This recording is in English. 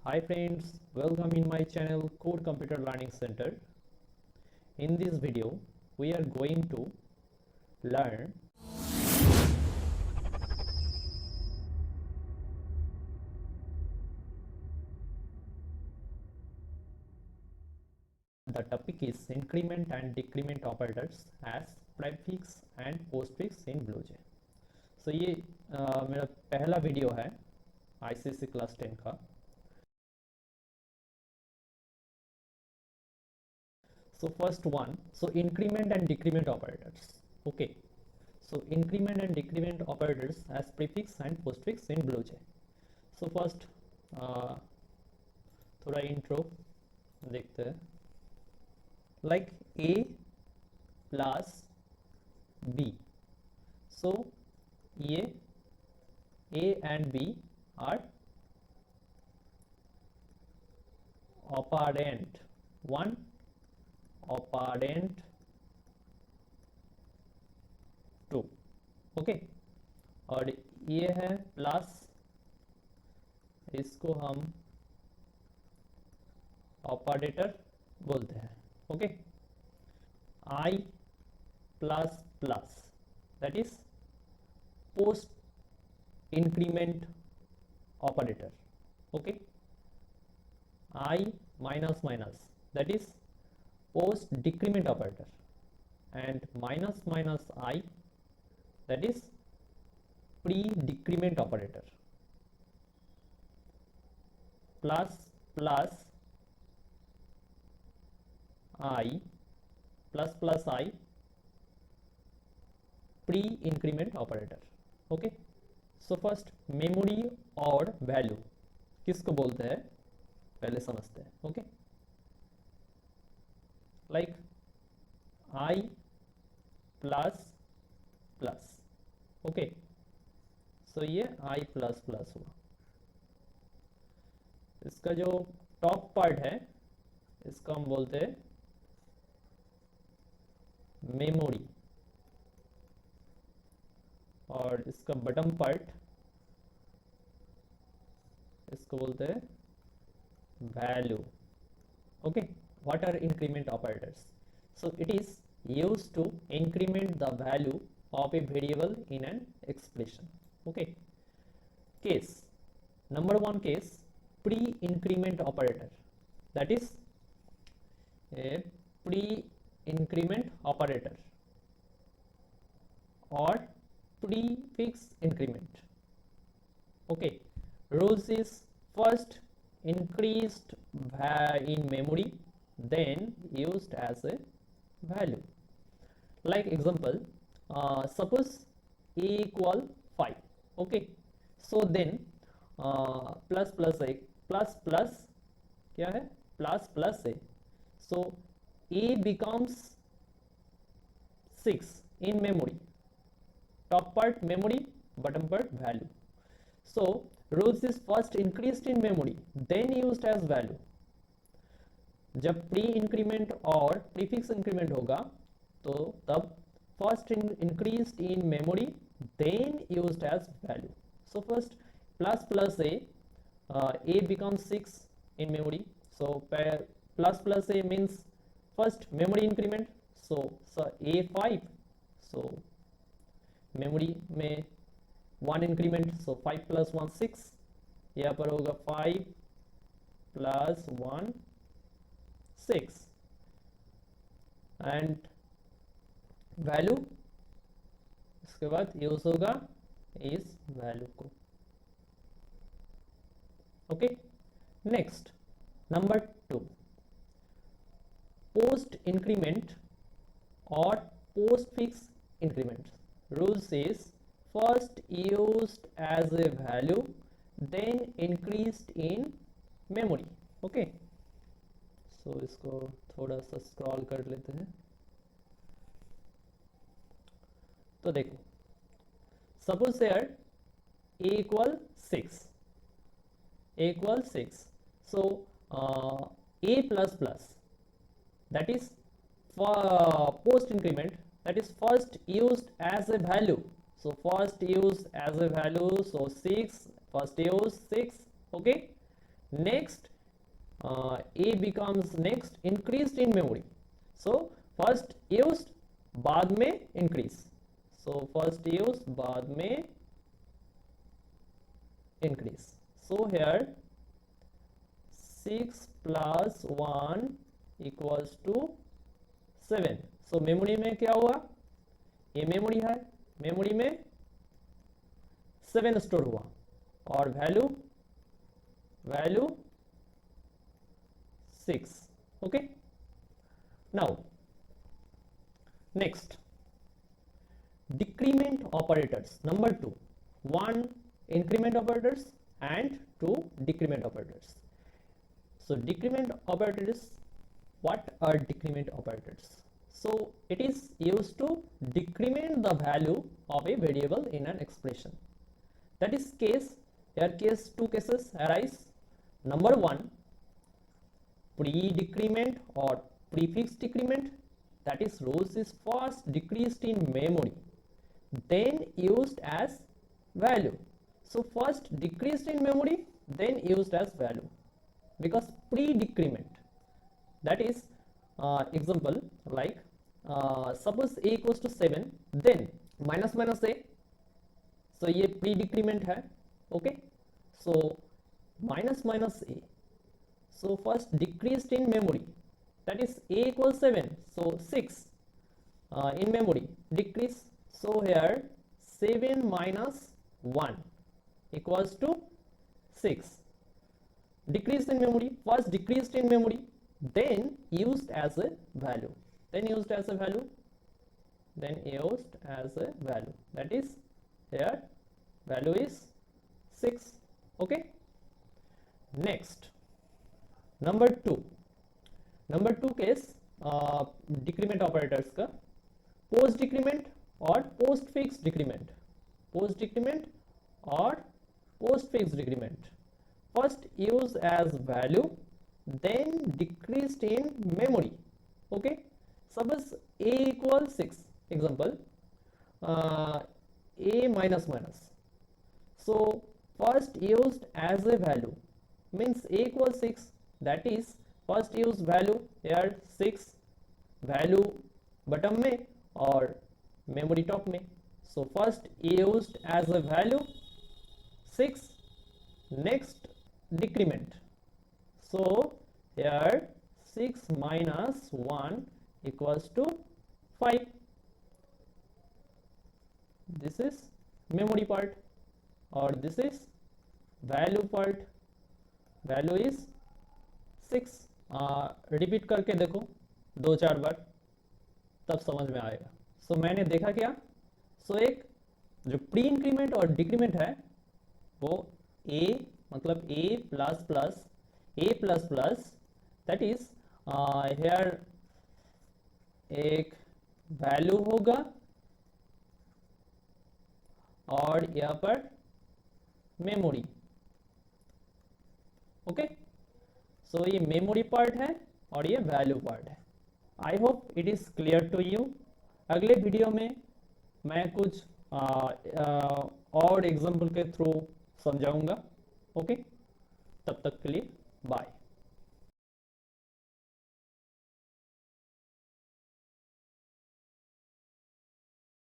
Hi friends, welcome in my channel Code Computer Learning Center. In this video, we are going to learn the topic is increment and decrement operators as prefix and postfix in BlueJ. So ये मेरा पहला video है ICSE class 10 का. So first one, so increment and decrement operators. Okay, so increment and decrement operators as prefix and postfix in BlueJ. So first थोड़ा intro देखते हैं. Like A plus B. So ये A and B are operand 1, operand 2. Okay, और ये है plus, इसको हम operator बोलते हैं. Okay, I plus plus that is post increment operator. Okay, I minus minus that is post decrement operator, and minus minus I that is pre decrement operator, plus plus I plus I pre increment operator. Okay, so first memory और value किसको बोलते हैं पहले समझते हैं. Okay, like I plus plus. Okay, so ये I plus plus हुआ. इसका जो टॉप पार्ट है इसको हम बोलते हैं मेमोरी, और इसका बटम पार्ट इसको बोलते हैं value. Okay, what are increment operators? So it is used to increment the value of a variable in an expression. Okay, case number 1 case, pre increment operator, that is a pre increment operator or prefix increment. Okay, rules is first increased in memory, then used as a value. Like example, suppose a equal 5. Okay, so then plus plus a plus plus क्या है plus plus a, so a becomes 6 in memory. Top part memory, bottom part value. So rules is first increased in memory, then used as value. जब pre increment और prefix increment होगा तो तब first increased in memory then used as value. So first plus plus a becomes 6 in memory, so plus plus a means first memory increment, so a 5, so memory में 1 increment, सो 5 plus 1 6, यहाँ पर होगा 5 plus 1 6, and value इसके बाद use होगा इस value को. Okay, next number 2, post increment और postfix increment. Rules is first used as a value, then increased in memory. Okay, so इसको थोड़ा सा स्क्रॉल कर लेते हैं. तो देखो, suppose here a equal 6, a equal 6, so a plus plus that is for post increment, that is first used as a value. So first used as a value, so 6, first use 6. Okay, next a becomes next increased in memory. So first used बाद में increase, so first used बाद में increase. So here 6 plus 1 equals to 7. So memory में क्या हुआ, ये memory है, memory में 7 स्टोर हुआ और value 6. okay, now next decrement operators. Number 2, 1 increment operators and 2 decrement operators. So decrement operators, what are decrement operators? So it is used to decrement the value of a variable in an expression. That is case, here case, two cases arise. Number 1, pre-decrement or prefix decrement, that is rows is first decreased in memory then used as value. So first decreased in memory then used as value, because pre-decrement, that is example like suppose a equals to 7 then minus minus a, so ये pre-decrement है. okay, so minus minus a, so first decreased in memory, that is a equals 7, so 6 in memory decrease. So here 7 minus 1 equals to 6, decreased in memory, first decreased in memory then used as a value, then used as a value, then used as a value, that is here value is 6. okay, next number 2 case decrement operators का post decrement और postfix decrement, post decrement और postfix decrement. First use as value then decreased in memory. Okay, suppose a equal 6, example a minus minus, so first used as a value means a equals 6, that is first use value here 6, value bottom में और memory top में. So first used as a value 6, next decrement, so here 6 minus 1 equals to 5. This is memory part और this is value part, value is 6. Repeat करके देखो 2-4 बार, तब समझ में आएगा. सो मैंने देखा क्या, सो एक जो प्री इंक्रीमेंट और डिक्रीमेंट है वो a मतलब a plus plus that is here एक वैल्यू होगा और यहाँ पर मेमोरी. ओके, सो ये मेमोरी पार्ट है और ये वैल्यू पार्ट है. I hope it is clear to you. अगले वीडियो में मैं कुछ और एग्जाम्पल के थ्रू समझाऊंगा. ओके, तब तक के लिए बाय.